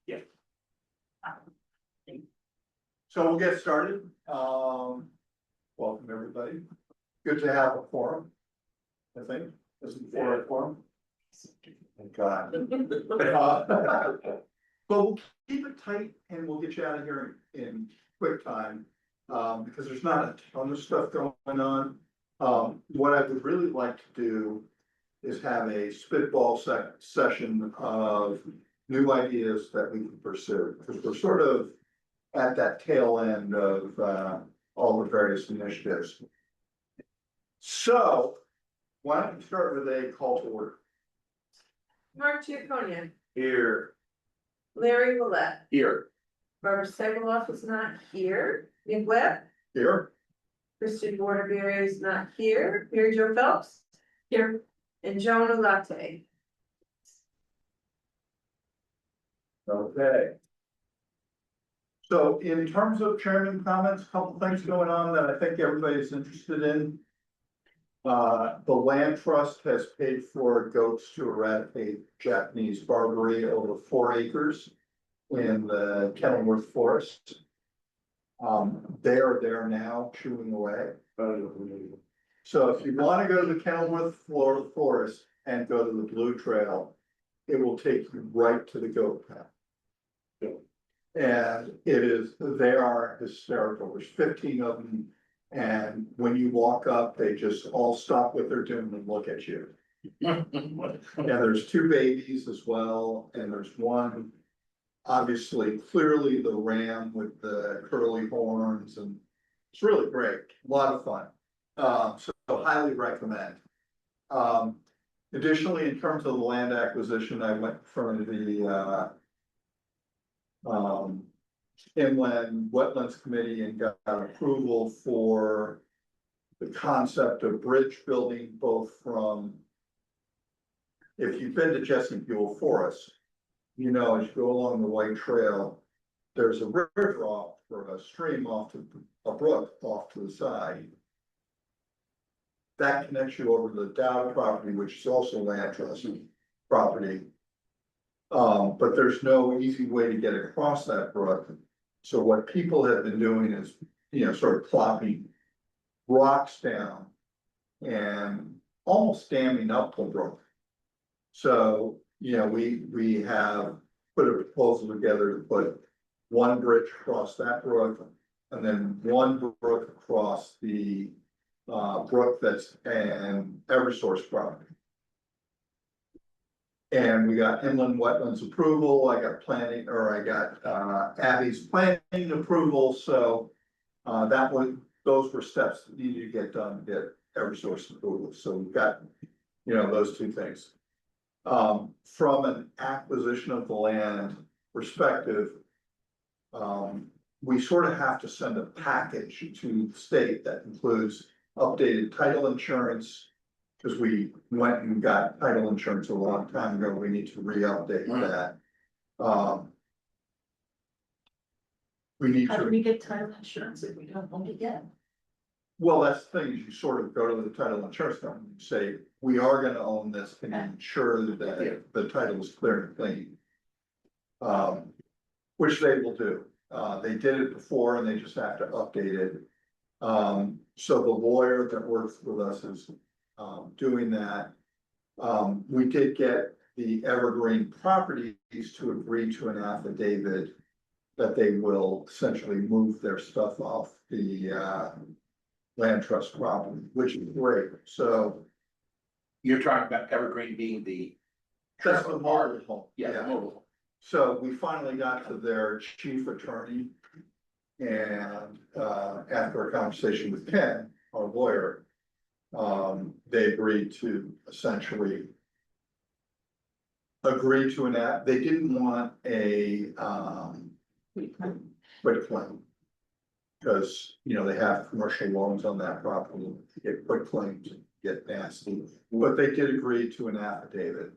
Yeah. So we'll get started. Welcome, everybody. Good to have a forum. I think, this is for a forum. Thank God. But we'll keep it tight and we'll get you out of here in quick time. Because there's not a ton of stuff going on. What I would really like to do is have a spitball session of new ideas that we can pursue, because we're sort of at that tail end of all the various initiatives. So why don't we start with a call to order? Mark Giaconia, Here. Larry Willett, Here. Barbara Segeloff is not here, Nick Webb, Here. Christian Waterbury is not here, Mary Jo Phelps. Here. And Joan Olate. Okay. So in terms of chairman comments, a couple things going on that I think everybody's interested in. The land trust has paid for goats to eradicate Japanese barberry over 4 acres in the Kenilworth Forest. They are there now chewing away. So if you want to go to the Kenilworth Forest and go to the Blue Trail, it will take you right to the goat path. And it is, they are hysterical. There's 15 of them. And when you walk up, they just all stop what they're doing and look at you. And there's 2 babies as well, and there's one, obviously, clearly the ram with the curly horns, and it's really great, a lot of fun. So highly recommend. Additionally, in terms of the land acquisition, I went from the Inland Wetlands Committee and got approval for the concept of bridge building, both from, if you've been to Jesse Buell Forest, you know, as you go along the White Trail, there's a river off, or a stream off to a brook off to the side. That connects you over to the Dow property, which is also land trust property. But there's no easy way to get across that brook. So what people have been doing is, you know, sort of plopping rocks down and almost damming up the brook. So, you know, we have put a proposal together to put one bridge across that brook and then one brook across the brook that's an Eversource property. And we got inland wetlands approval, I got planning, or I got Abby's planning approval, so those were steps that needed to get done to get Eversource approval, so we've got, you know, those 2 things. From an acquisition of the land perspective, we sort of have to send a package to the state that includes updated title insurance. Because we went and got title insurance a long time ago, we need to re-update that. We need How do to, we get title insurance if we don't own it yet? well, that's the thing, is you sort of go to the title insurance company and say, we are gonna own this, can you ensure that the title is clear and clean? Which they will do. They did it before and they just have to update it. So the lawyer that works with us is doing that. We did get the Evergreen Properties to agree to an affidavit that they will essentially move their stuff off the land trust property, which is great. So You're talking about Evergreen being the. that's the mobile home. Yeah, the mobile home. So we finally got to their chief attorney. And after a conversation with Ken, our lawyer, they agreed to essentially agree to an act. They didn't want a quitclaim. Because, you know, they have commercial loans on that property, get quitclaims, get nasty, but they did agree to an affidavit.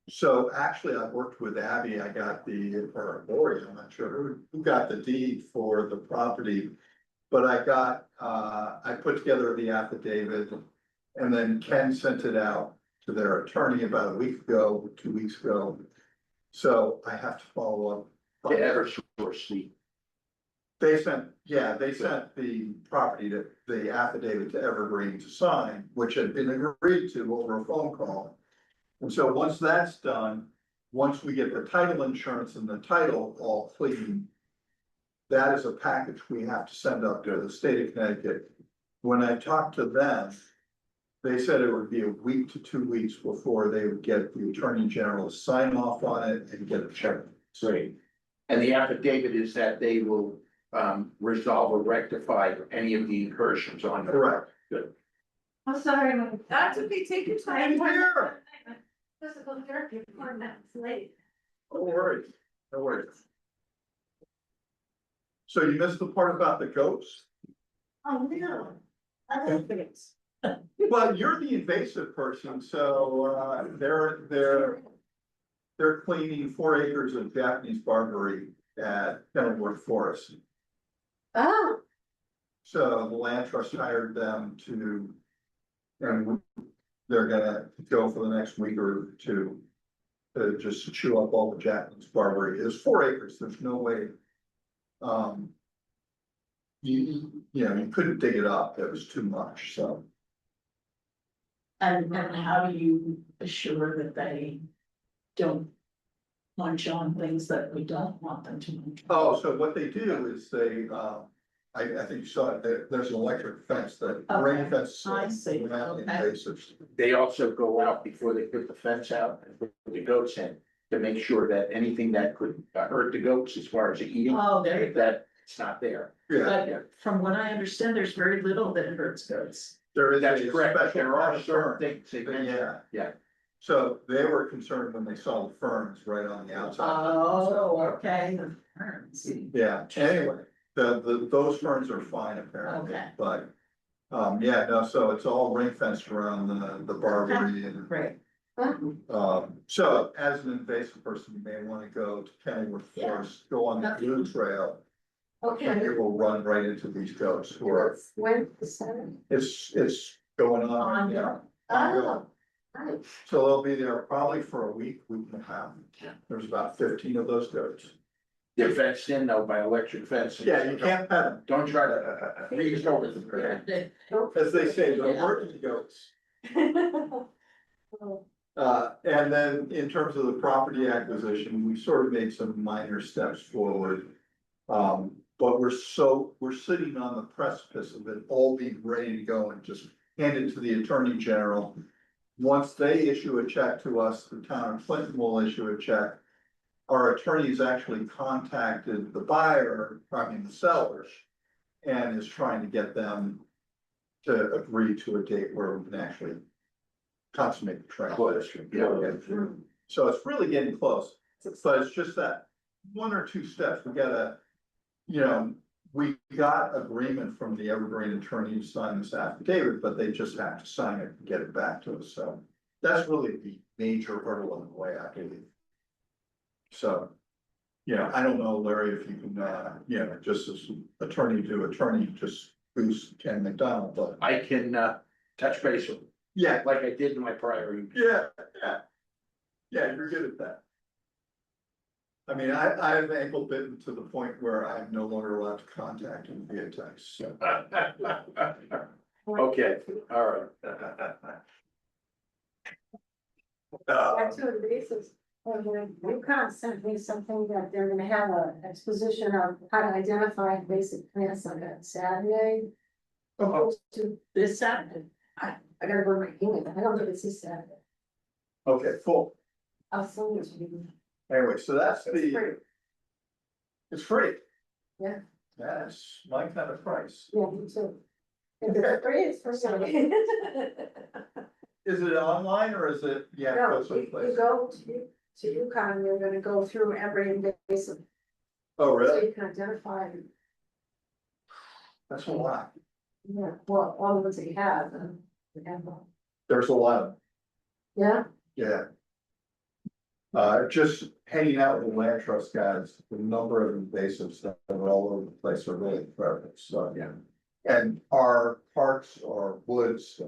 So actually, I worked with Abby, I got or Lori, I'm not sure who got the deed for the property. But I put together the affidavit and then Ken sent it out to their attorney about a week ago, 2 weeks ago. So I have to follow up. The Eversource. They sent the property to, the affidavit to Evergreen to sign, which had been agreed to over a phone call. And so once that's done, once we get the title insurance and the title all clean, that is a package we have to send up to the state of Connecticut. When I talked to them, they said it would be a week to 2 weeks before they would get the Attorney General to sign off on it and get it checked. Great. And the affidavit is that they will resolve or rectify any of the incursions on the. Correct. I'm sorry. That's okay, take your time. Here. Physical therapy, 4 minutes late. No worries, no worries. So you missed the part about the goats? Oh, no. I love it. Well, you're the invasive person, so they're cleaning 4 acres of Japanese barberry at Kenilworth Forest. Oh, So the land trust hired them to, and they're gonna go for the next week or two to just chew up all the Japanese barberry. It's 4 acres, there's no way. You couldn't dig it up, it was too much, so. and how do you assure that they don't munch on things that we don't want them to munch on? Oh, so what they do is they, I think you saw it, there's an electric fence that ring Okay, fence. I see. Around Okay. invasives. They also go out before they put the fence out and put the goats in to make sure that anything that could hurt the goats as far as eating, Oh, there you go. that it's not there. Yeah, But from what I understand, there's very little that hurts goats. there is That's a correct, but special there are kind of certain fern. things they mentioned. Yeah. Yeah. So they were concerned when they saw the ferns right on the outside. Oh, okay, the ferns. Yeah, anyway, those ferns are fine apparently, Okay. but, yeah, no, so it's all ring fenced around the barberry and. Great. So as an invasive person, you may wanna go to Kenilworth Yeah. Forest, go on the blue trail. And Okay, it will run right into these goats who are, when, the seventh? it's going on right On now. Oh, right. So they'll be there probably for a week and a half. There's about 15 of those goats. They're fenced in though by electric fence. Yeah, you can't pet them. Don't try to reach over them. As they say, they're working goats. And then in terms of the property acquisition, we sort of made some minor steps forward. But we're sitting on the precipice of it all being ready to go and just hand it to the Attorney General. Once they issue a check to us, the town of Clinton will issue a check. Our attorneys actually contacted the buyer, the sellers, and is trying to get them to agree to a date where we can actually consummate the transaction. Yeah. So it's really getting close, but it's just that 1 or 2 steps, we gotta, we got agreement from the Evergreen attorney to sign this affidavit, but they just have to sign it and get it back to us, so. That's really the major hurdle in the way, I believe. So, I don't know, Larry, if you can, just as attorney to attorney, just boost Ken McDonald, but. I can touch base with, Yeah, like I did in my prior. yeah. Yeah, you're good at that. I mean, I've ankle bitten to the point where I'm no longer allowed to contact him via text, so. Okay, all right. Back to the basis. UConn sent me something that they're gonna have an exposition of how to identify basic plants on that Saturday. Opposed to, This Saturday. I gotta go to my email, I don't think it's this Saturday, Okay, cool. I'll send it to you. Anyway, so that's It's free. it's free. Yeah. That's my kind of price. Yeah, me too. If it's free, it's for somebody. Is it online or is it, No, go you someplace? go to UConn, you're gonna go through every invasive, Oh, so really? you can identify, That's a lot. well, all the ones that you have, and you have them. There's a lot of, Yeah, yeah. Just hanging out with the land trust guys, the number of invasives that are all over the place are really incredible, so, yeah. And our parks or woods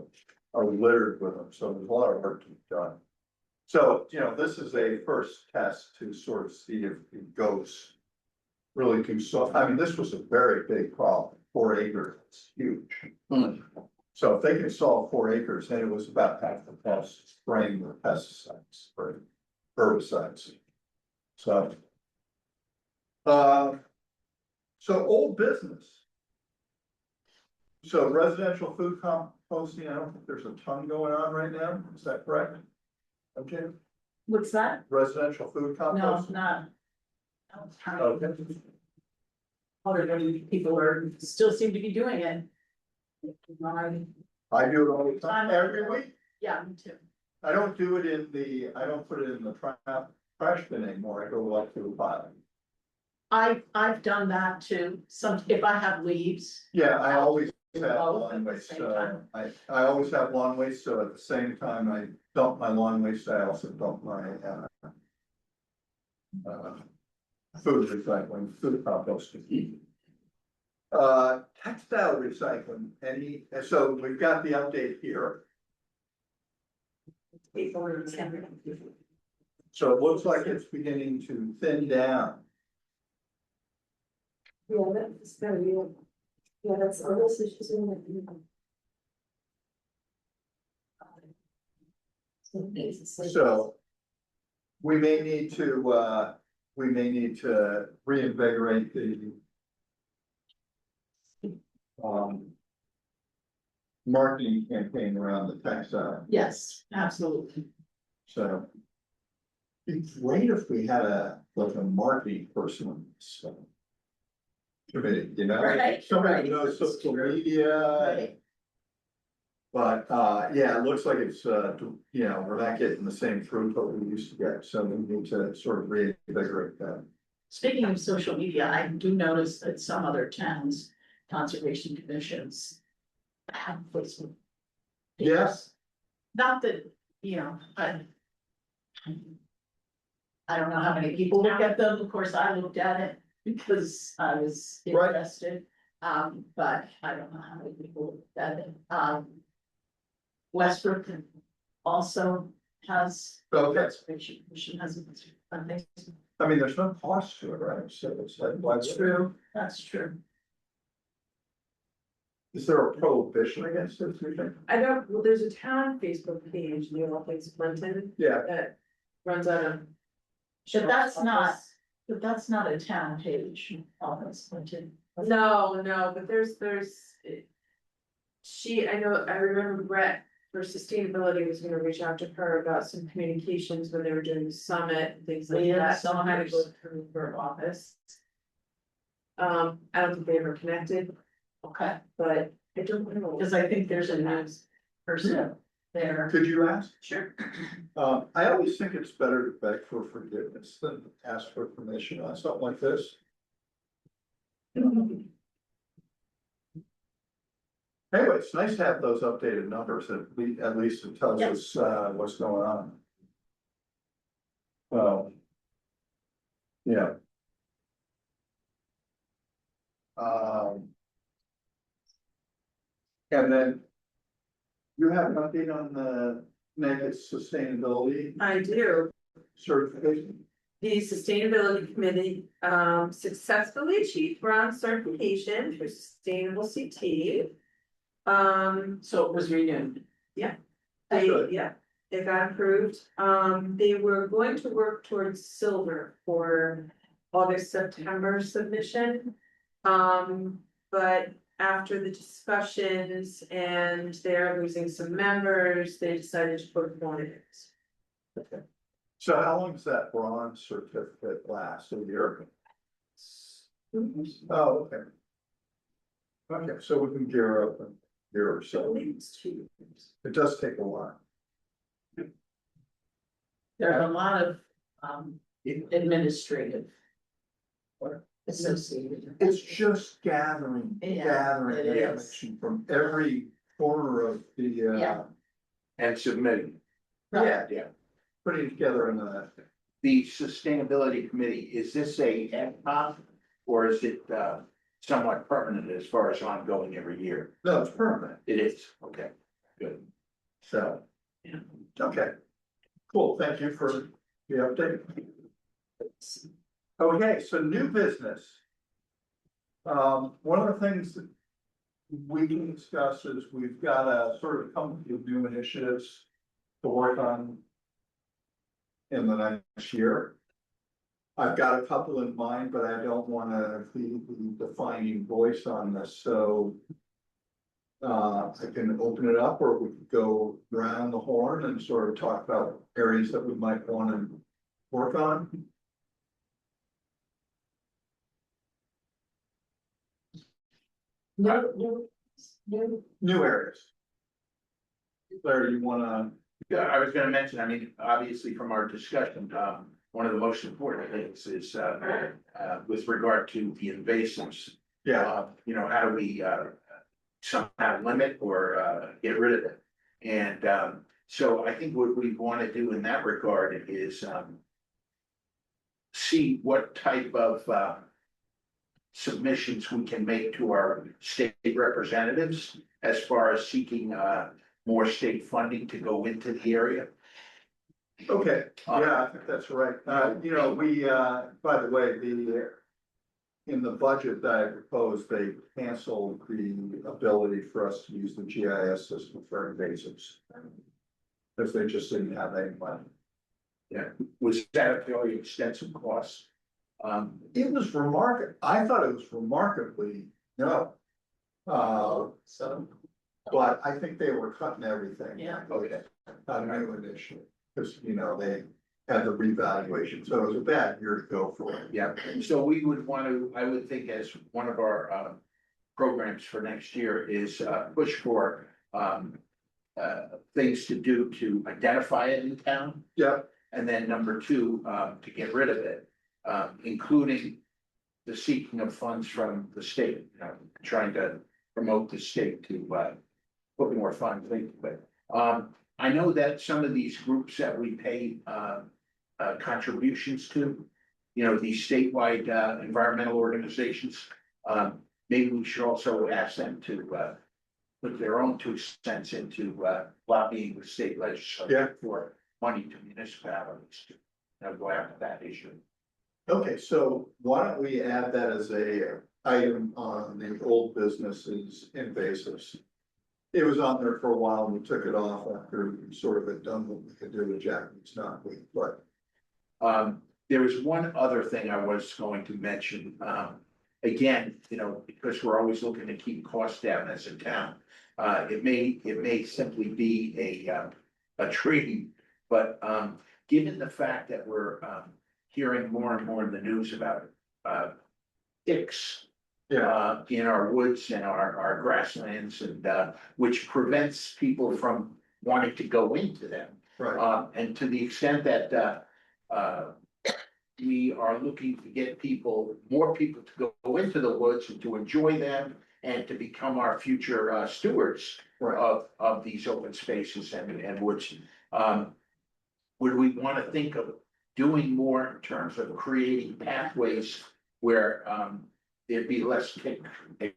are littered with them, so there's a lot of work to be done. So, this is a first test to sort of see if it goes. Really do so, I mean, this was a very big problem, 4 acres, it's huge. So if they can solve 4 acres, then it was about half the cost of spraying the pesticides, or herbicides. So. So old business. So residential food composting, I don't think there's a ton going on right now, is that correct? Okay, What's that? residential food No, composting? not. Okay. Other people are, still seem to be doing it. I do it all the time, every week. Yeah, me too. I don't do it I don't put it in the trash bin anymore, I go like to the pile. I've done that too, if I have leaves, Yeah, I always have both at lawn the waste, same time. I always have lawn waste, so at the same time I dump my lawn waste, I also dump my, food recycling, food composting. Textile recycling, so we've got the update here. So it looks like it's beginning to thin down. Yeah, that's gonna be, yeah, that's, this is just in the. So we may need to reinvigorate the marketing campaign around the textile, Yes, absolutely. so. It'd be great if we had a marketing person on this committee, Right, somebody right. who knows That's social true. media. Right. But, yeah, it looks like it's, we're not getting the same throughput we used to get, so we need to sort of reinvigorate that. Speaking of social media, I do notice that some other towns, conservation commissions. Have Facebook. pages. Yes. Not that, I don't know how many people look at them, of course, I looked at it because I was Right. interested. But I don't know how many people looked at it, Westbrook also has. Okay. Conservation Commission has a thing. I mean, there's no cost to it, right? So it's like, why? That's true, that's true. Is there a prohibition against it, you think? I don't, well, there's a town Facebook page, New Orleans, Clinton, Yeah, that runs out of. But that's not, but that's not a town page, Office Clinton. No, but there's. I remember Brett for sustainability was gonna reach out to her about some communications when they were doing the summit, and things like Yeah, that, so I had to go summers. through her office. I don't think they ever connected, Okay, but I don't know. because I think there's a news person there. could you ask? Sure. I always think it's better to beg for forgiveness than ask for permission on something like this. Anyway, it's nice to have those updated numbers, at least it tells us, what's going on. Yeah. And then. You have an update on the negative sustainability I do. certification? The Sustainability Committee successfully achieved bronze certification for sustainable CT. So it was renewed. Good. They got approved. They were going to work towards silver for August, September submission. But after the discussions and they're losing some members, they decided to put one in. So how long does that bronze certificate last? A year? Oh, okay. Okay, so we can gear up in a year or I so. believe it's 2 years. It does take a while. There's a lot of administrative. Associated. It's just gathering Yeah, it is. information from every corner of the, Yeah. And submitting. yeah, Yeah. putting together in a, The sustainability committee, is this a ad hoc or is it somewhat permanent as far as ongoing every year? no, it's permanent, It is, okay, good. so. Yeah. Okay. Cool, thank you for the update. Okay, so new business. One of the things that we can discuss is we've got a sort of come with new initiatives to work on in the next year. I've got a couple in mind, but I don't wanna be the defining voice on this, so I can open it up, or we could go round the horn and sort of talk about areas that we might wanna work on. New areas. Larry, you wanna, Yeah, I was gonna mention, I mean, obviously from our discussion, one of the most important things is, with regard to the invasives. yeah, You know, how do we, somehow limit or, get rid of it? And, so I think what we wanna do in that regard is, see what type of, submissions we can make to our state representatives as far as seeking, more state funding to go into the area. okay, yeah, I think that's right. You know, we, by the way, in the budget that I proposed, they canceled the ability for us to use the GIS system for invasives. Because they just didn't have any money. Was that a fairly extensive cost? It was I thought it was remarkably, no. So, But I think they were cutting everything. yeah. Okay. Not a new initiative, because, you know, they had the revaluation, so it was a bad year to go for it. Yeah, so we would want to, I would think as one of our, programs for next year is, push for, things to do to identify it in town. Yeah, And then number two, to get rid of it, including the seeking of funds from the state, you know, trying to promote the state to, put more funds into it. I know that some of these groups that we pay, contributions to, you know, these statewide, environmental organizations, maybe we should also ask them to, put their own 2 cents into, lobbying the state Yeah. legislature for money to municipalities to, you know, go after that issue. okay, so why don't we add that as a item on the old businesses invasives? It was on there for a while and we took it off after we sort of had done what we could do with Japanese knotweed, but There was one other thing I was going to mention, again, you know, because we're always looking to keep costs down as a town. It may simply be a tree, but, given the fact that we're, hearing more and more in the news about, ticks. In our woods and our grasslands and, which prevents people from wanting to go into them. right, And to the extent that, we are looking to get more people to go into the woods and to enjoy them and to become our future, stewards right. of these open spaces and woods. Would we want to think of doing more in terms of creating pathways where, there'd be less tick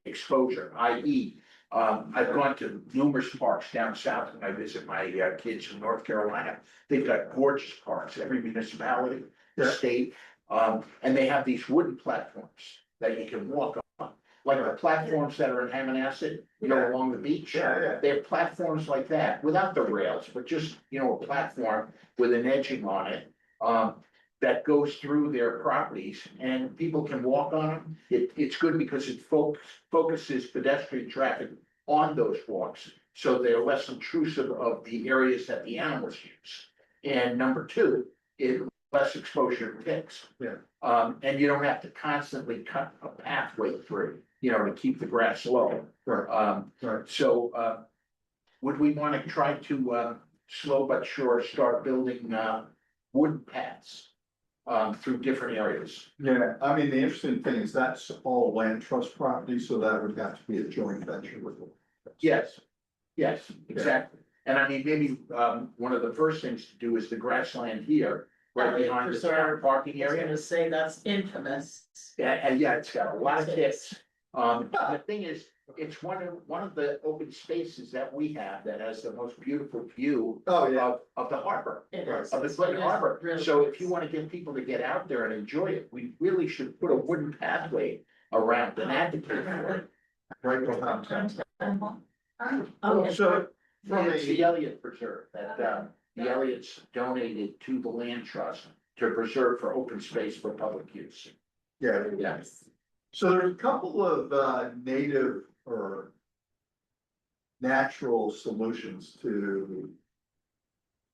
exposure, i.e. I've gone to numerous parks down south when I visit my kids in North Carolina. They've got gorgeous parks, every municipality, Yeah. state, and they have these wooden platforms that you can walk on. Like the platforms that are in Hammonasset, you know, along the beach. Yeah. They have platforms like that, without the rails, but just, you know, a platform with an edging on it. That goes through their properties and people can walk on them. It's good because it focuses pedestrian traffic on those walks. So they're less intrusive of the areas that the animals use. And number two, it less exposure to ticks. Yeah. And you don't have to constantly cut a pathway through, you know, to keep the grass low. Right, right. So, would we want to try to, slow but sure, start building, wooden paths? Through different areas. Yeah, I mean, the interesting thing is that's all land trust property, so that would have to be a joint venture with them. Yes, exactly. And I mean, maybe, one of the first things to do is the grassland here, right behind the town parking I was area. gonna say that's infamous. Yeah, and yeah, it's got a lot of ticks. The thing is, it's one of the open spaces that we have that has the most beautiful view Oh, yeah. of the harbor. It is. Of the Clayton It is Harbor, really so if nice. you wanna get people to get out there and enjoy it, we really should put a wooden pathway around and advocate for it. Right behind town. Oh, yeah. So, from It's the a, Elliott Preserve that, the Elliots donated to the land trust to preserve for open space for public use. yeah, Yes. so there's a couple of native or natural solutions to,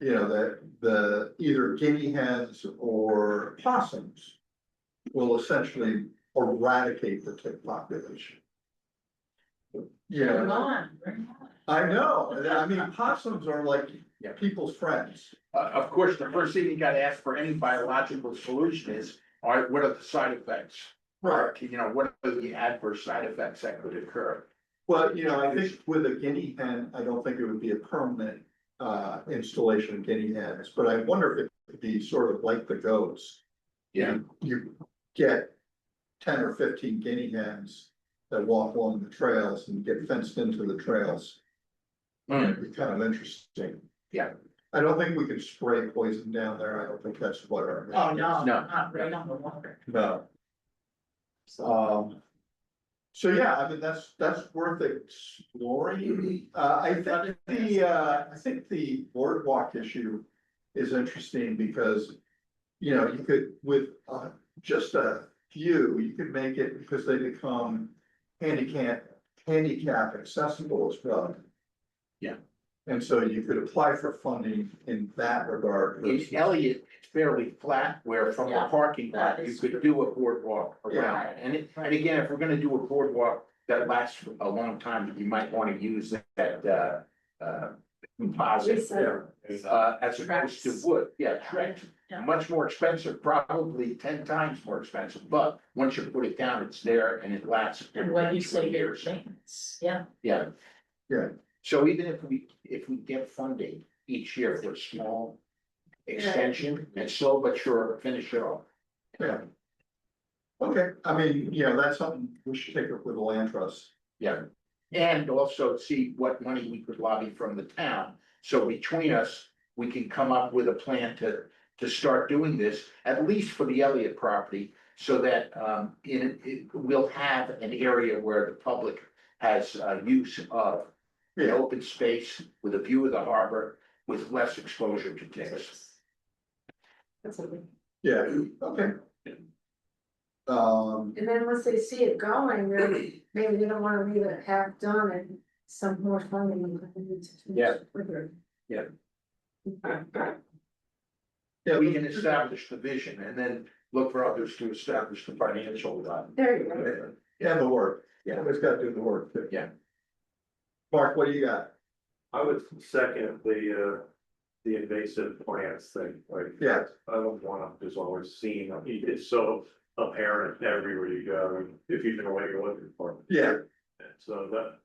you know, the either guinea hens or possums will essentially eradicate the tick population. You Bring 'em know, on, bring 'em on. I know, I mean, possums are like Yeah. people's friends. Of course, the first thing you gotta ask for any biological solution is, what are the side effects? Or, you know, what are the adverse side effects that could occur? Well, you know, I think with a guinea hen, I don't think it would be a permanent installation of guinea hens, but I wonder if it could be sort of like the goats. Yeah. You get 10 or 15 guinea hens that walk along the trails and get fenced into the trails. It'd be kind of interesting. Yeah. I don't think we can spray poison down there. I don't think that's what our. Oh, no, No. not right on the water. No. So yeah, I mean, that's worth exploring. I think the boardwalk issue is interesting because, you know, you could, with, just a few, you could make it because they become handicap accessible as well. Yeah. And so you could apply for funding in that regard. In Elliott, it's fairly flat, where from the Yeah, parking lot, that you is could true. do a boardwalk Yeah. around it. And again, if we're gonna do a boardwalk that lasts a long time, you might wanna use that, composite. As opposed to wood, yeah, Trex, Yeah. much more expensive, probably 10 times more expensive, but once you put it down, it's there and it lasts. And when you 20 say your years. things, yeah. Yeah. Yeah. So even if we get funding each year for a small extension and slow but sure finish it off. Yeah. Okay, I mean, you know, that's something we should take up with the land trust. Yeah. And also see what money we could lobby from the town. So between us, we can come up with a plan to start doing this, at least for the Elliott property. So that we'll have an area where the public has use of an Yeah. open space with a view of the harbor with less exposure to ticks. That's a good. Yeah, okay. And then once they see it going, then maybe they don't wanna leave it half done and some more funding. Yeah. Quicker. Yeah. Yeah, We can establish the vision and then look for others to establish the financial. There you go. and the work, Yeah. always gotta do the work too. Yeah. Mark, what do you got? I would second the invasive plants thing, like. Yeah. I don't want to just always seen, it's so apparent everywhere you go, if you know what you're looking for. Yeah, And so that.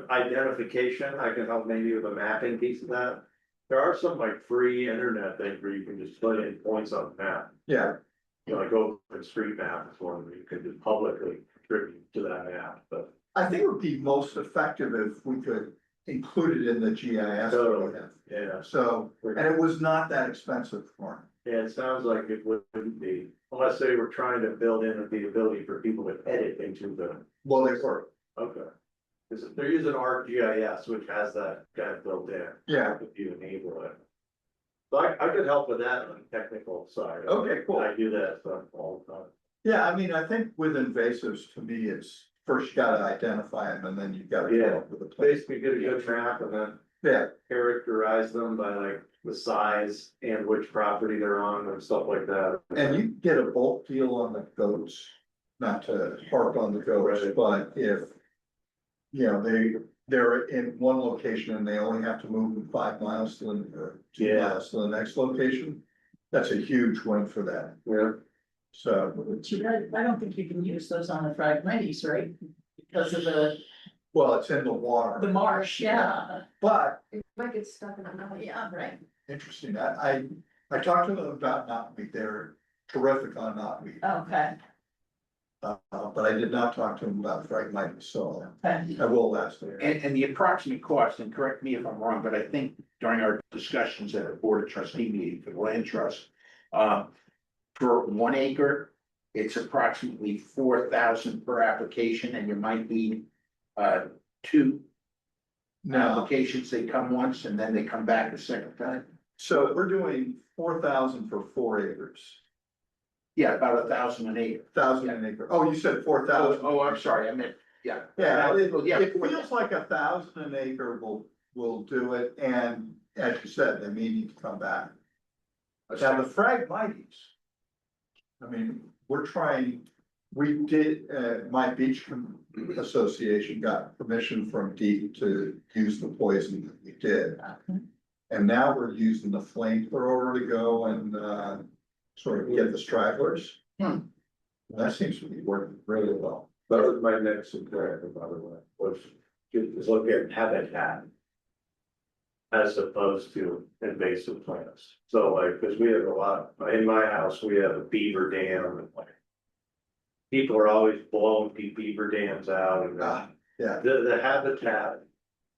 Identification, I can help maybe with a mapping piece of that. There are some like free internet things where you can just put in points on the map, yeah, you know, like OpenStreetMap is one where you can just publicly contribute to that map, but. I think it would be most effective if we could include it in the GIS. that we have. Yeah, So, and it was not that expensive for yeah, it sounds like it wouldn't be, unless they were trying to build in the ability for people to edit into the, him. Well, they were, okay. Cause they're using ArcGIS, which has that kind of built in. yeah, If you enable it. So I could help with that on the technical side. okay, cool. I do that stuff all the time. Yeah, I mean, I think with invasives, to me, it's first you gotta identify them and then you gotta come Yeah. up with a plan. Basically get a good map and then Yeah, characterize them by like the size and which property they're on and stuff like that. and you get a bulk deal on the goats, not to harp on the goats, Right. but if. You know, they're in one location and they only have to move 5 miles to the, 2 Yeah. miles to the next location. That's a huge win for that, Yeah. so, I don't think you can use those on the Phragmites, right? Because of the well, it's in the water. marsh, yeah. But, It might get stuck in the mud. Yeah, right. interesting, I talked to them about knotweed, they're terrific on knotweed. Okay. But I did not talk to him about Phragmites, so Okay. I will ask him. And the approximate cost, and correct me if I'm wrong, but I think during our discussions at the Board of Trustee meeting for the land trust. For 1 acre, it's approximately 4,000 per application, and you might need. Two Now, applications, they come once and then they come back a second time. so we're doing 4,000 for 4 acres, Yeah, about 1,000 an acre. 1,000 an acre. Oh, you said 4,000. I'm sorry, I meant, yeah. Yeah, Yeah, it feels like 1,000 an acre will do it, and as you said, they may need to come back. Now, the Phragmites. I mean, we're trying, we did, my beach association got permission from DEP to use the poison that we did. And now we're using the flamethrower to go and, sort of get the stragglers. That seems to be working really well. That was my next suggestion, by the way, was to look at habitat. As opposed to invasive plants. So like, cause we have a lot, in my house, we have a beaver dam and like. People are always blowing beaver dams out and Ah, yeah, the habitat.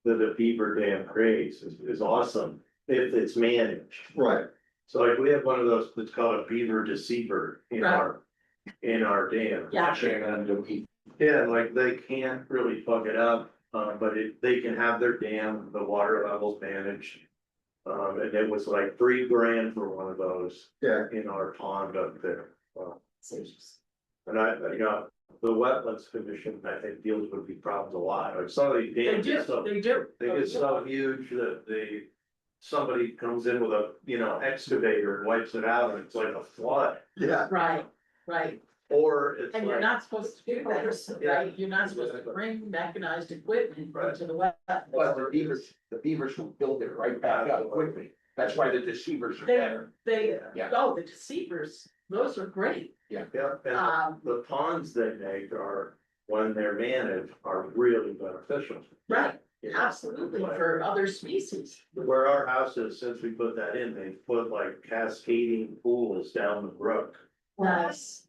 That the beaver dam creates is awesome if it's managed. right, So like, we have one of those, it's called a beaver deceiver in Right. our dam. Yeah. Yeah, like they can't really fuck it up, but they can have their dam, the water levels managed. And it was like $3 for one of those yeah, in our pond up there. And the wetlands commission, I think, deals with these problems a lot, like some of these They dams, do, so they do. they get so huge that somebody comes in with a, excavator and wipes it out and it's like a flood. yeah, Right, right. Or it's And you're like, not supposed to do that, right? You're not supposed to bring mechanized equipment into the wet. But the beavers will build it right back up quickly. That's why the deceivers are better. They, Yeah. oh, the deceivers, those are great. yeah, and Um, the ponds they make are, when they're managed, are really beneficial. right, You know, absolutely, for other species. Where our house is, since we put that in, they put like cascading pools down the brook. Nice.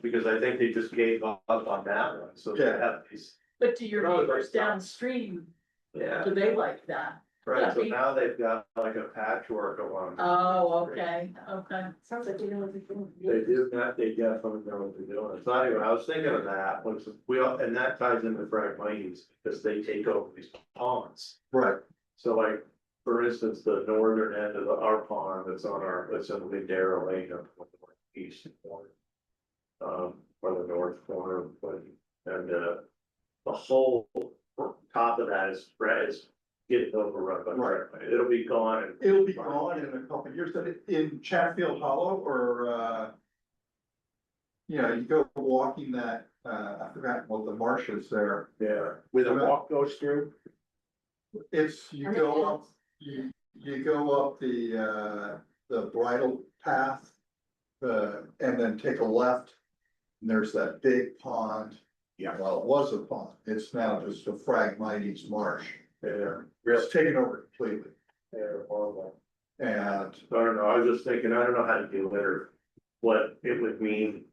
Because I think they just gave up on that one, so they Yeah. have these, But do your No, neighbors they're not. downstream, yeah, do they like that? right, so Yeah. now they've got like a patchwork along. Oh, okay, okay. Sounds like you know what they're doing. They do that, they definitely know what they're doing, it's not even, I was thinking of that, was and that ties into Phragmites, because they take over these ponds. right, So like, for instance, the northern end of our pond that's that's in the Big Darrow Lane up on the northeast corner. Or the north corner, but, and, the whole top of that is getting overrun by Right. Phragmite. It'll be gone and. it'll be gone in a couple of years, but in Chatfield Hollow or, you go walking that, I forgot what the marsh is there. Yeah, Where the walk goes through. It's, you go up, you go up the bridle path. And then take a left, and there's that big pond. Yeah. Well, it was a pond, it's now just a Phragmites marsh, yeah, it's taken over completely, yeah, horrible. and, I don't know, I was just thinking, I don't know how to do it or what it would mean.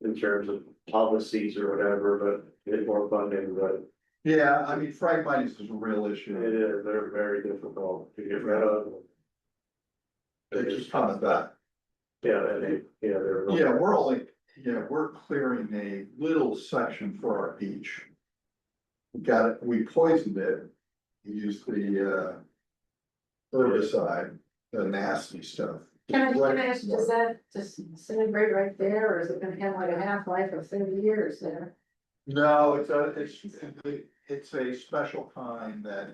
In terms of policies or whatever, but get more funding, but yeah, I mean, Phragmites is a real it issue. is, they're very difficult to get rid of. They keep coming back. Yeah, they're. Yeah, we're clearing a little section for our beach. We got it, we poisoned it, we used the herbicide, the nasty stuff. Can I ask, does that disintegrate right there, or is it gonna have like a half-life of 30 years there? No, it's a special kind that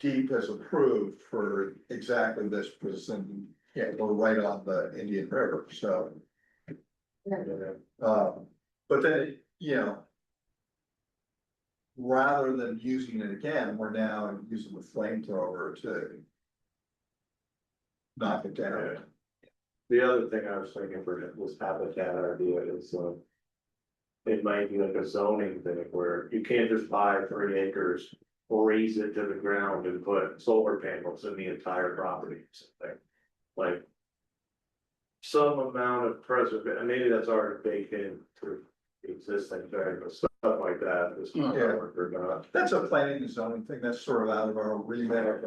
DEP has approved for exactly this, because we're right on the Indian River, so. But then, rather than using it again, we're now using the flamethrower to knock it down. The other thing I was thinking for this habitat idea is, it might be like a zoning thing where you can't just buy 3 acres, raise it to the ground and put solar panels in the entire property. Like, some amount of preservation, maybe that's already baked into the existing thing, but stuff like that is not Yeah. work or not. That's a planning and zoning thing, that's sort of out of our remit.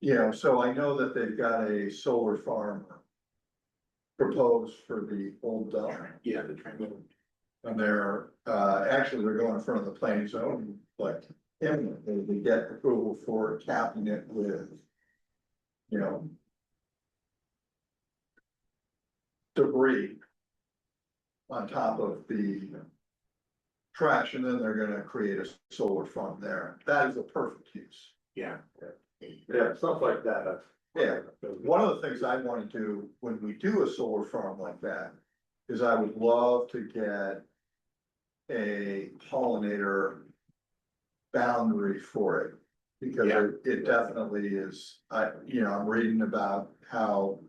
You know, so I know that they've got a solar farm proposed for the old dump. Yeah, the train. And they're, actually, they're going in front of the planning zone, like, imminently, they get approval for capping it with, you know, debris on top of the trash, and then they're gonna create a solar farm there. That is a perfect use. Yeah, Yeah, stuff like that. Yeah. One of the things I wanna do when we do a solar farm like that is I would love to get a pollinator boundary for it. Because Yeah. it definitely is, I'm reading about how,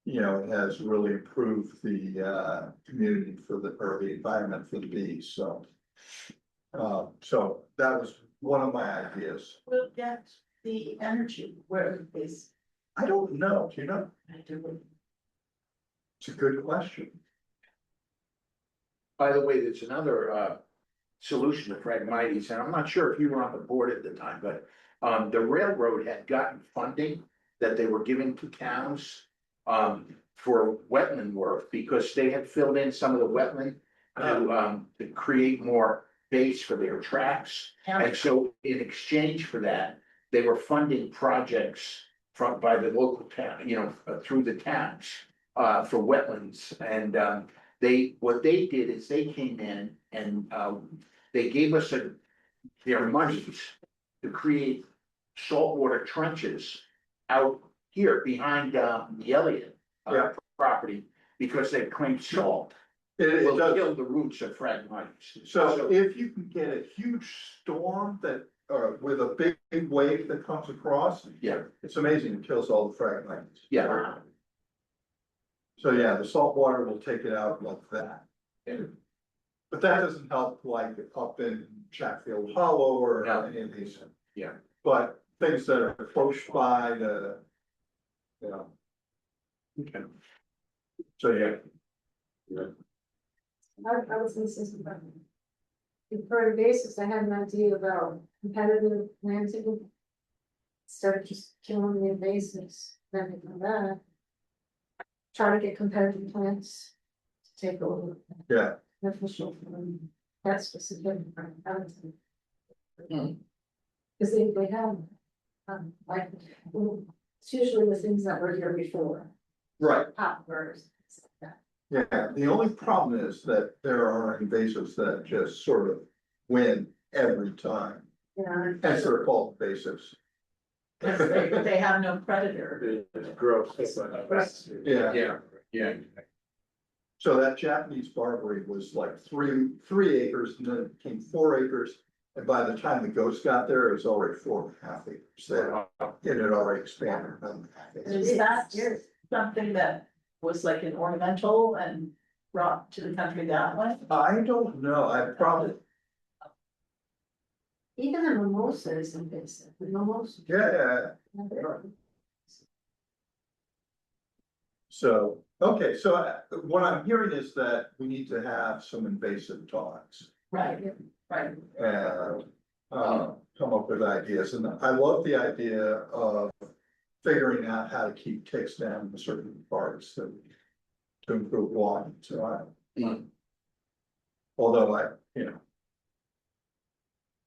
it has really improved the community or the environment for the bees, so. So that was one of my ideas. We'll get the energy, where is, I don't know, do you know? I do, It's a good question. by the way, there's another solution to Phragmites, and I'm not sure if you were on the board at the time, but the railroad had gotten funding that they were giving to towns for wetland work, because they had filled in some of the wetland to create more base for their tracks. And so in exchange for that, they were funding projects by the local town, through the towns for wetlands. And what they did is they came in and they gave us their monies to create saltwater trenches out here behind the Elliott Yeah. property, because they claimed salt It will does, kill the roots of Phragmites. so if you can get a huge storm that, with a big wave that comes across. Yeah. It's amazing, it kills all the fragmites. Yeah, So yeah, the salt water will take it out like that. Yeah. But that doesn't help like up in Chatfield Hollow or No. any of these. Yeah. But things that are close by the. okay. So yeah, I was listening to. For invasives, I had an idea about competitive planting. Instead of just killing the invasives, then from that. Try to get competitive plants to take over. yeah, Beneficial for them. That's specific. Hmm. Cause they have, like, it's usually the things that were here before, right, poppers, things like that. yeah, the only problem is that there are invasives that just sort of win every time. Yeah. Hence they're called invasives. because they have no predator. It's gross. Yeah. Yeah, yeah. So that Japanese barberry was like three acres, and then it became 4 acres. And by the time the ghost got there, it was already 4.5 acres. So it had already expanded. Is that something that was like an ornamental and brought to the country that way? I don't know, I probably, Even the mimosa is invasive, the mimosa. yeah. So, okay, so what I'm hearing is that we need to have some invasive dogs. Right, right. And come up with ideas, and I love the idea of figuring out how to keep ticks down in certain parts to improve walking, so although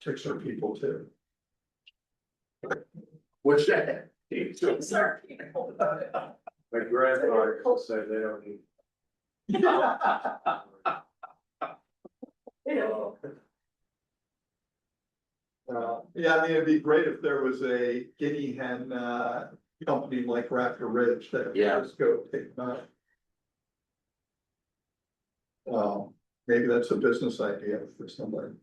ticks are people too. What's that? Sorry. My grandfather said they don't eat. Yeah, I mean, it'd be great if there was a guinea hen, company like Raptor Ridge that would Yeah. just go take them out. Maybe that's a business idea for somebody,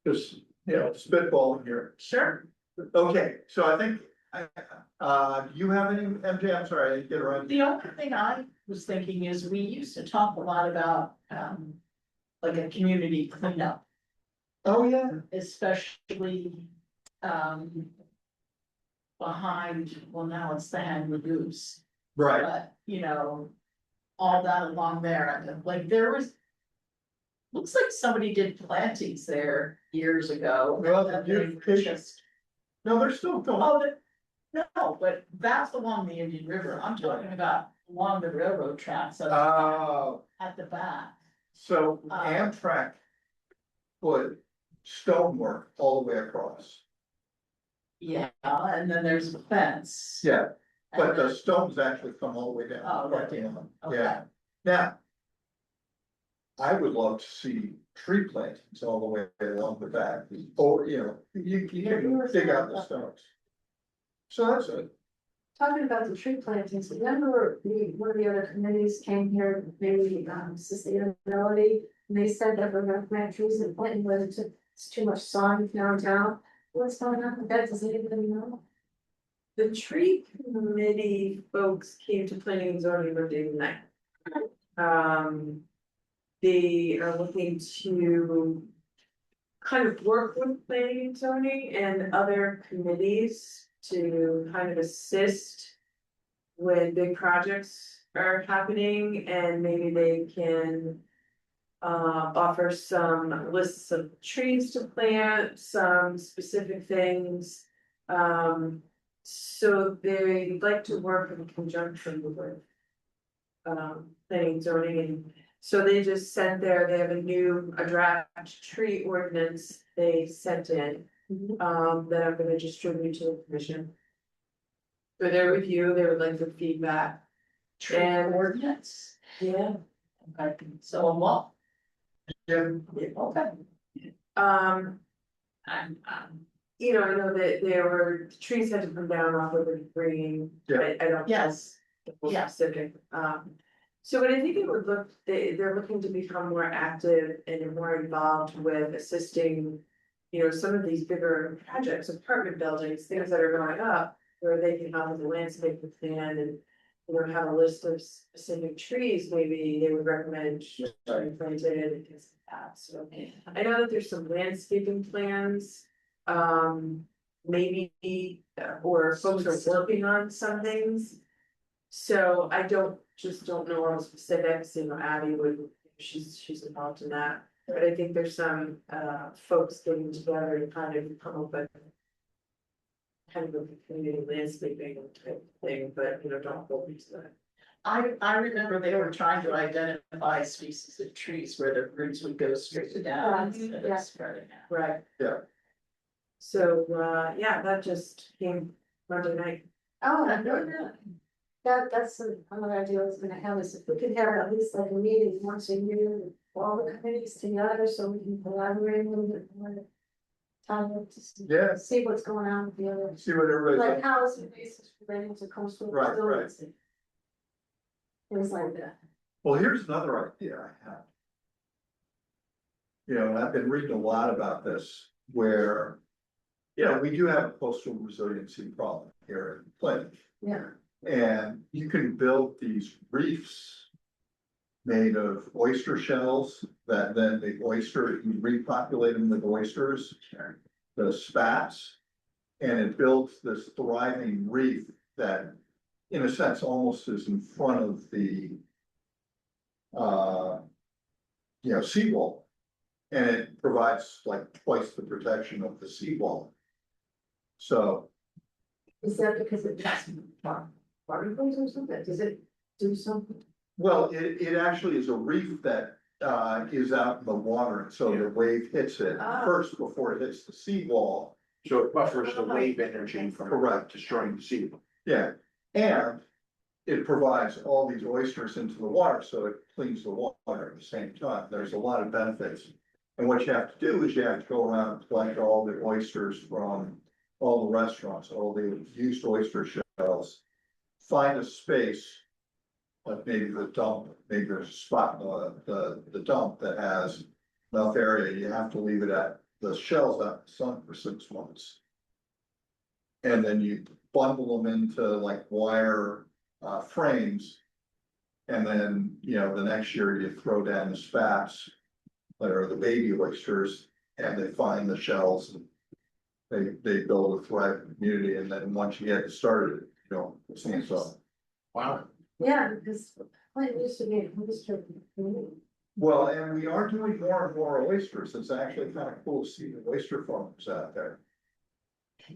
just, spitballing here. Sure. Okay, so I think, do you have any, MJ, I'm sorry, I didn't get around. The only thing I was thinking is we used to talk a lot about, like a community cleanup, Oh, yeah. especially behind, well, now it's the Hen Lagoose. Right, But, you know, all that along there, and like there was. Looks like somebody did plantings there years ago. Well, and the they were beautification- just- no, they're still going, Oh, no, but that's along the Indian River, I'm talking about along the railroad tracks at the back. so Amtrak put stonework all the way across. Yeah, and then there's a fence. Yeah, but and the then- stones actually come all the way down. Oh, the they parking do. lot. Okay. Yeah, now. I would love to see tree plantings all the way along the back, or, you know, you can dig out the stones. So that's it. Talking about the tree plantings, remember one of the other committees came here, maybe sustainability, and they said that we're gonna plant trees in Clinton, where it's too much sun downtown. What's going on with that? Does anybody know? The tree committee folks came to planning and zoning one day tonight. They are looking to kind of work with planning and zoning and other committees to kind of assist when big projects are happening, and maybe they can offer some lists of trees to plant, some specific things. So they'd like to work in conjunction with planning and zoning, and so they just sent they have a draft tree ordinance they sent in. That I'm gonna distribute to the commission. For their review, they would like the feedback, Tree And- ordinance. yeah, Okay, so a wall. Yeah, Okay. um. I'm, You know, I know that there were, trees had to come down off of the green, Yeah. I don't. yes, know Yeah. Specific, so what I think it would look, they're looking to become more active and more involved with assisting. You know, some of these bigger projects, apartment buildings, things that are going up, where they can help with the landscape plan and. You know, have a list of specific trees, maybe they would recommend being planted and things like that, so. I know that there's some landscaping plans, maybe, or folks are working on some things. So I just don't know all the specifics, you know, Abby would, she's involved in that, but I think there's some, folks getting together to kind of come up with. Kind of a community landscaping type thing, but you know, don't hold me to that. I remember they were trying to identify species of trees where the roots would go straight down instead Yeah. of spreading out. Right. Yeah. So, yeah, that just came Monday night. Oh, that's another idea I was gonna have, is if we could have at least like a meeting once a year with all the committees together, so we can collaborate a little bit more. Time to Yeah. see what's going on with the other, See what everybody's like like, how is the basis relating to coastal Right, right. resiliency. Things like that. well, here's another idea I have. You know, and I've been reading a lot about this, where. You know, we do have a coastal resiliency problem here in Clinton. Yeah. And you can build these reefs. Made of oyster shells, that then the oyster, you repopulate them with oysters, the spats. And it builds this thriving reef that, in a sense, almost is in front of the. Seawall. And it provides like twice the protection of the seawall. So, Is that because it does particles or something? Does it do something? well, it actually is a reef that is out in the water, and so the wave hits it Ah. first before it hits the seawall. So it buffers the wave energy from Correct. destroying the sea. Yeah, and it provides all these oysters into the water, so it cleans the water at the same time. There's a lot of benefits. And what you have to do is you have to go around and collect all the oysters from all the restaurants, all the used oyster shells. Find a space, like maybe the dump, maybe there's a spot, the dump that has enough area, you have to leave it at the shells out in the sun for 6 months. And then you bundle them into like wire frames. And then, you know, the next year you throw down the spats that are the baby oysters, and they find the shells. They build a thriving community, and then once you get started, you know, it's hands off. Wow, Yeah, because, well, it used to be a district community. Well, and we are doing more and more oysters. It's actually kind of cool to see the oyster farmers out there.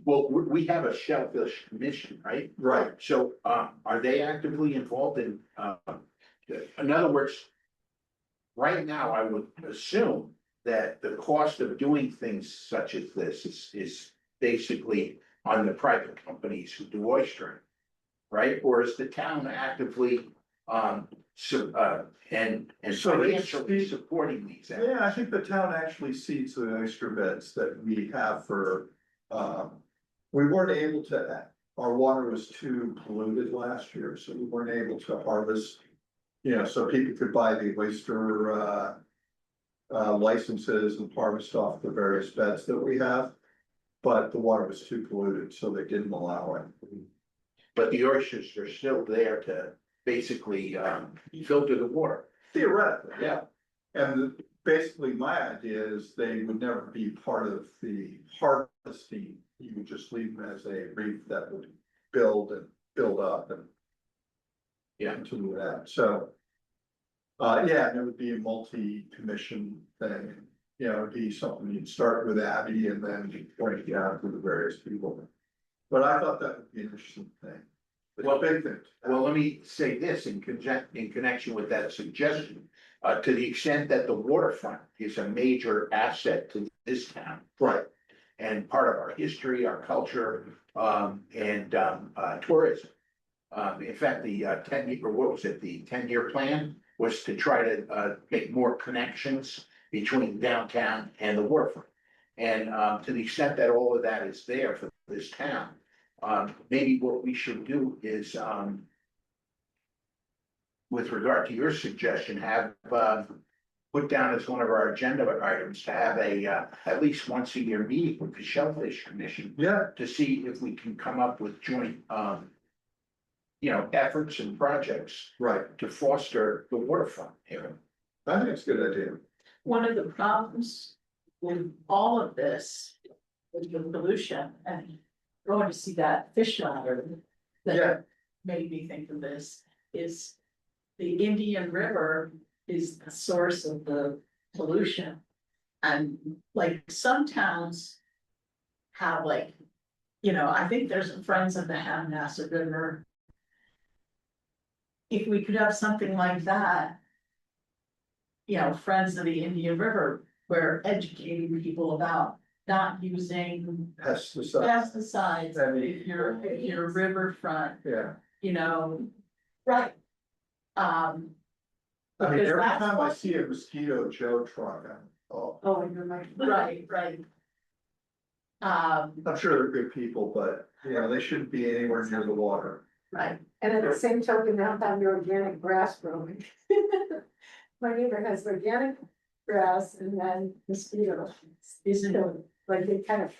well, we have a shellfish commission, right? Right. So, are they actively involved in other words, right now, I would assume that the cost of doing things such as this is basically on the private companies who do oystering, right? Or is the town actively, and So they- financially supporting these? efforts? Yeah, I think the town actually seeds the oyster beds that we have for, we weren't able to, our water was too polluted last year, so we weren't able to harvest. You know, so people could buy the oyster, licenses and harvest off the various beds that we have. But the water was too polluted, so they didn't allow it. But the oysters are still there to basically, filter the water. Theoretically, Yeah. and basically my idea is they would never be part of the harvesting. You would just leave them as a reef that would build and build up and. Yeah. Continue that, so. Yeah, and it would be a multi-commission thing, you know, it'd be something you'd start with Abby and then break it down to the various people. But I thought that would be an interesting thing. It's a Well, big thing. Well, let me say this in connection with that suggestion. To the extent that the waterfront is a major asset to this town Right, and part of our history, our culture, and tourism. In fact, the 10-year, or what was it, the 10-year plan was to try to make more connections between downtown and the waterfront. And to the extent that all of that is there for this town, maybe what we should do is, with regard to your suggestion, have put down as one of our agenda items to have a at least once a year meeting with the Shellfish Commission yeah, to see if we can come up with joint, efforts and projects right, to foster the waterfront here. I think it's a good idea. One of the problems with all of this, with the pollution and going to see that fish ladder. Yeah. That made me think of this, is the Indian River is the source of the pollution. And like some towns have like, I think there's some Friends of the Hamnasset River. If we could have something like that. Friends of the Indian River, we're educating people about not using Pesticides, pesticides, if you're riverfront, yeah. right? I mean, Because every that's time I what- see a Mosquito Joe truck, oh, Oh, you're right. Right. I'm sure they're good people, but, they shouldn't be anywhere near the water. Right, And at the same token, now have your organic grass growing. My neighbor has organic grass and then mosquitoes. isn't, So, like they kind of.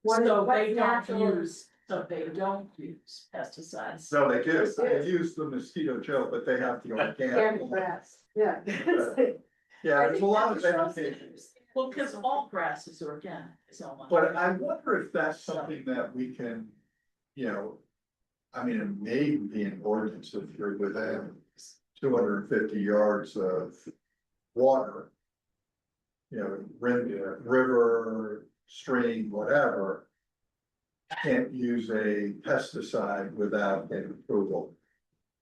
one is so what's they don't natural. use pesticides. No, they do, Yes, they yes. use the Mosquito Joe, but they have the Organic organic. grass, yeah. Yeah, there's a lot of education. education. Well, because all grass is organic, so much. But I wonder if that's something that we can, I mean, it may be an ordinance if you're within 250 yards of water. River, stream, whatever. Can't use a pesticide without an approval.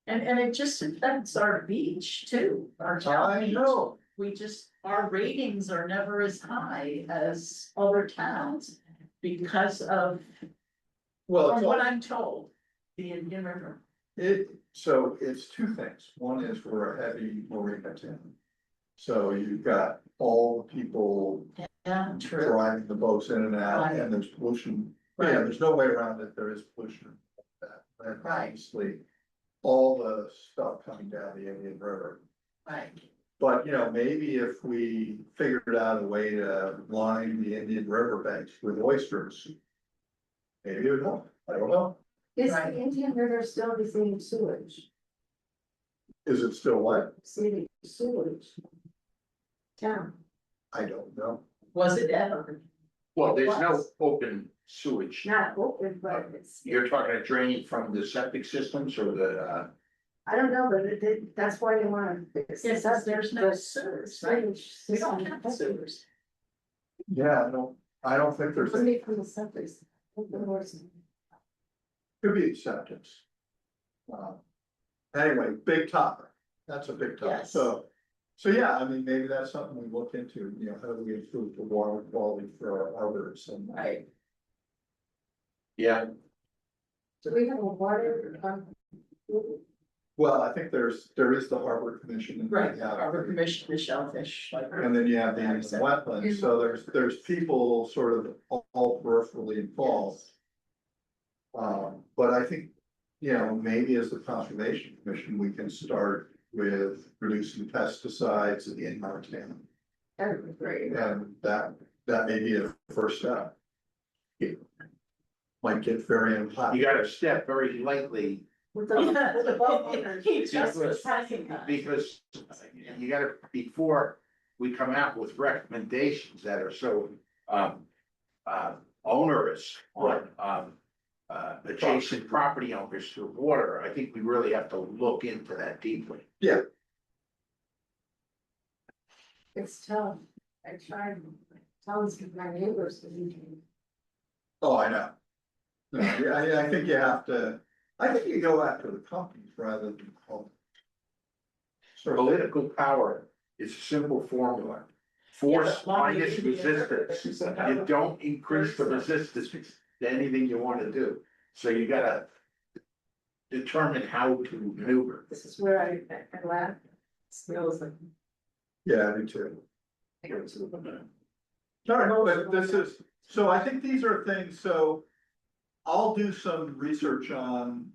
And it just affects our beach too, our town I beach. know, Our ratings are never as high as other towns because of, well, from it's what all, I'm told, the Indian River. so it's two things. One is we're a heavy marina town. So you've got all the people Yeah, true. driving the boats in and out, Right. and there's pollution. Right. Yeah, there's no way around it, there is pollution. And Right. obviously, all the stuff coming down the Indian River. Right. But, maybe if we figured out a way to line the Indian River banks with oysters. Maybe it would help, I don't know, Is Right. the Indian River still receiving sewage? is it still what? Receiving sewage? Town. I don't know. Was it ever? Well, there's no open sewage. Not open, but it's, You're talking a drain from the septic systems or the, I don't know, but that's why they wanna fix Yes, this. there's no sewers, right? We don't have sewers. Yeah, I don't think there's, Must be from the septic. could be acceptance. Anyway, big topic, that's a big topic, Yes. so yeah, I mean, maybe that's something we look into, you know, how do we improve the water quality for our others and. Right. yeah, Do we have a water, Well, I think there is the harbor commission. And Right, we have- Harbor Commission, the shellfish. And then you have the inland wetlands, so there's people sort of all peripherally involved. But I think, you know, maybe as the conservation commission, we can start with reducing pesticides in our town. that would be great. And that may be a first step. It might get very unpopular. you gotta step very lightly With the bulk owners. He just was talking about. because you gotta, before we come out with recommendations that are so, onerous on, adjacent property owners to water, I think we really have to look into that deeply. It's tough. I tried telling my neighbors that you can. Oh, I know. No, I think you have to, I think you go after the companies rather than home. Sort of, Political power is a simple formula. Force Yeah, but why minus do you- resistance. You don't increase the resistance to anything you wanna do. So you gotta determine how to maneuver. This is where I laugh. Smells like. yeah, I do too. All right, but this is, so I think these are things, so I'll do some research on,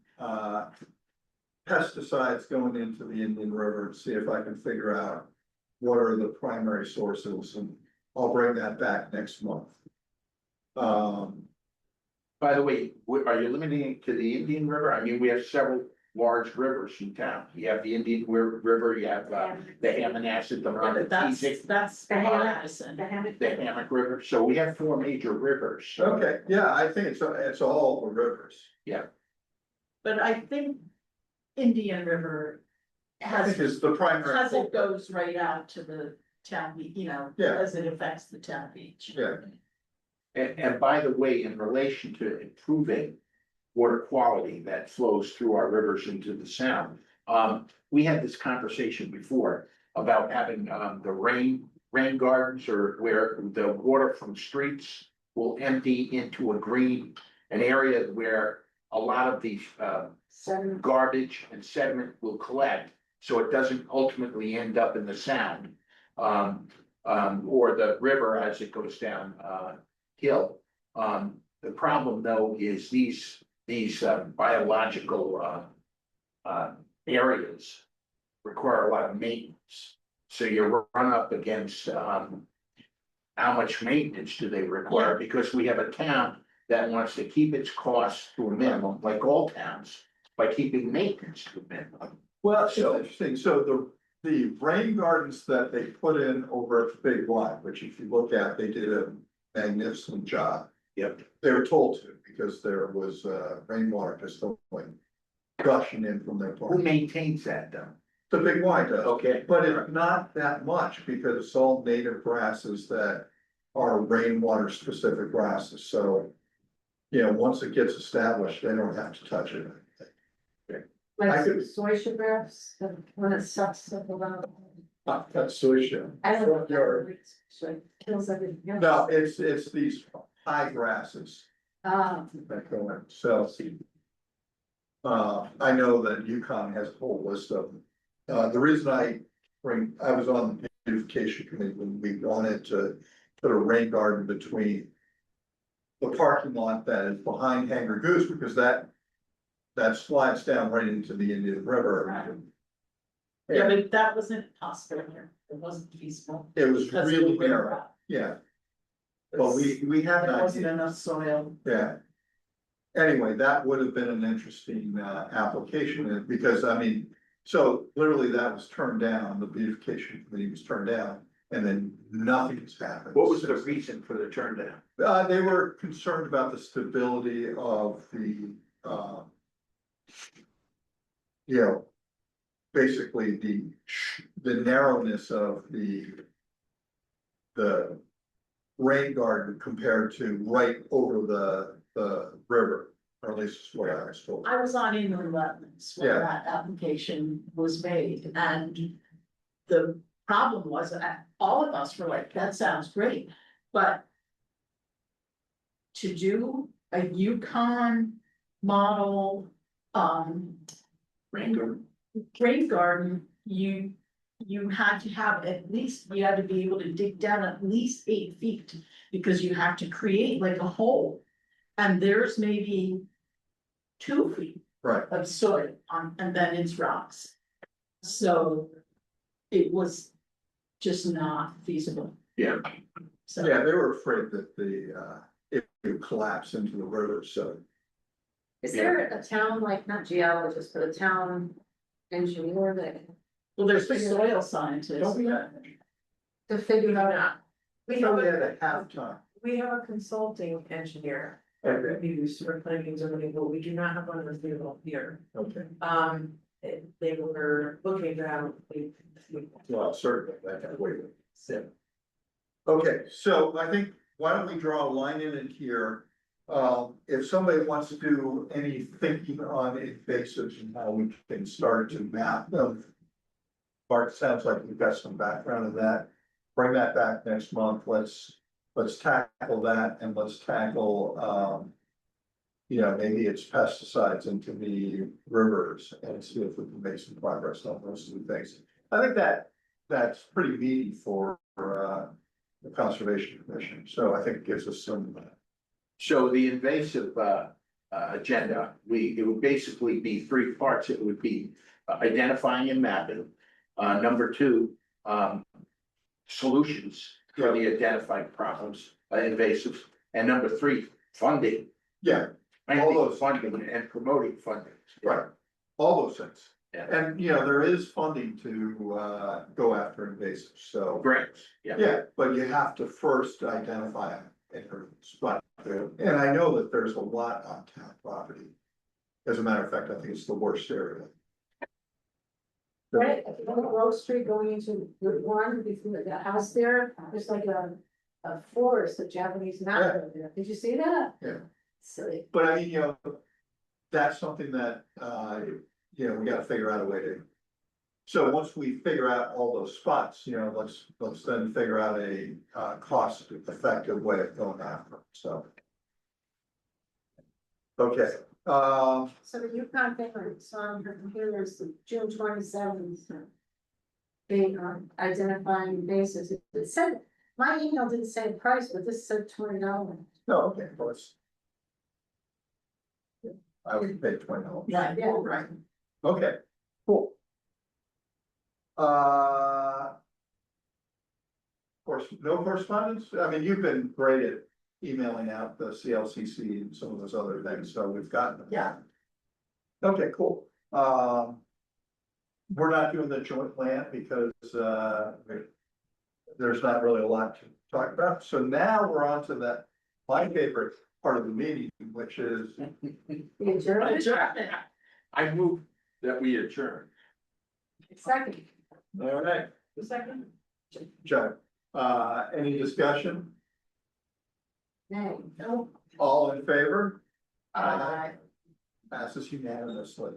pesticides going into the Indian River, see if I can figure out what are the primary sources, and I'll bring that back next month. By the way, are you limiting it to the Indian River? I mean, we have several large rivers in town. You have the Indian River, you have, the Hammonasset, the Montezuma, That's The hammock. Madison. The hammock. the Hammock River. So we have four major rivers. Okay, yeah, I think it's all the rivers. But I think Indian River I has, think it's the primary. because it goes right out to the town, you know, Yeah. as it affects the town beach. Yeah. And by the way, in relation to improving water quality that flows through our rivers into the sound. We had this conversation before about having, the rain gardens or where the water from streets will empty into a green, an area where a lot of the, Seven. garbage and sediment will collect, so it doesn't ultimately end up in the sound. Or the river as it goes down, hill. The problem though is these biological, areas require a lot of maintenance. So you run up against, how much maintenance do they require? Because we have a town that wants to keep its costs to a minimum, like all towns, by keeping maintenance to a minimum. Well, it's interesting, so the rain gardens that they put in over at the Big Y, which if you look at, they did a magnificent job. Yep. They were told to, because there was rainwater just going gushing in from their Who plant. maintains that though? The Big Y does, Okay. but it's not that much, because it's all native grasses that are rainwater specific grasses, so. You know, once it gets established, they don't have to touch it. I Like could- zoysia grass, when it sucks up around. That's sushi. I don't know. Yard. So it kills everything else. No, it's these high grasses. Ah, That go in, so. I know that UConn has a whole list of them. The reason I was on the beautification committee when we wanted to put a rain garden between. The parking lot that is behind Hanger Goose, because that slides down right into the Indian River. Yeah, but that wasn't possible here. It wasn't feasible. It was because of really the narrow, river. yeah, but we have an There wasn't idea, enough soil. yeah. Anyway, that would have been an interesting application, because I mean, so literally that was turned down, the beautification committee was turned down. and then nothing's happened. What was the since. reason for the turn down? They were concerned about the stability of the, you know, basically the narrowness of the rain garden compared to right over the river, or at least what I was told. I was on inland wetlands when Yeah. that application was made, and the problem was that all of us were like, that sounds great, but to do a Yukon model, rain garden, you had to have at least, you had to be able to dig down at least 8 feet, because you have to create like a hole. And there's maybe 2 feet Right, of soil on, and then it's rocks. So it was just not feasible, Yeah, so. yeah, they were afraid that it would collapse into the river, so. Is there a town, like, not geologist, but a town engineer that, Well, there's the soil scientists. Don't we have- to figure out? We So have we had a, a halftime. we have a consulting engineer that Okay. reviews for planning and zoning, but we do not have one available here. Okay, They were looking down. well, certainly, that way. Okay, so I think, why don't we draw a line in it here? If somebody wants to do any thinking on invasives and how we can start to map them. Bart, sounds like you've got some background in that. Bring that back next month. Let's tackle that, and let's tackle, you know, maybe it's pesticides into the rivers and see if we can make some progress on those two things. I think that's pretty meaty for, the Conservation Commission, so I think it gives us some. so the invasive agenda, it would basically be 3 parts. It would be identifying and mapping. Number 2, solutions for the identified problems, invasives. And number 3, funding. Yeah, Finding those- funding and promoting funding. right, all those things. Yeah. And, you know, there is funding to, go after invasives, so. Grants, yeah. Yeah, but you have to first identify a spot. And I know that there's a lot on town property. As a matter of fact, I think it's the worst area. Right, on Grove Street going into Route 1, before the house there's like a forest of Japanese mountain there. Did you see that? Yeah. Silly. But I mean, you know, that's something that, you know, we gotta figure out a way to. So once we figure out all those spots, you know, let's then figure out a, cost effective way of going after it, so. Okay, So the Yukon thing, I saw on her computer is the June 27th. They are identifying bases. It said, my email didn't say the price, but this said $20. no, okay, of course. I would pay $20. Right, Yeah. right. Okay, cool. Of course, no correspondence, I mean, you've been great at emailing out the CLCC and some of those other things, so we've gotten them. Yeah. Okay, cool, we're not doing the joint plan because, there's not really a lot to talk about, so now we're on to that, my favorite part of the meeting, which is. The adjournment? Adjournment. I move that we adjourn. Second. All right, Second. Joe, any discussion? Nay. No. All in favor? Aye. Passes unanimously.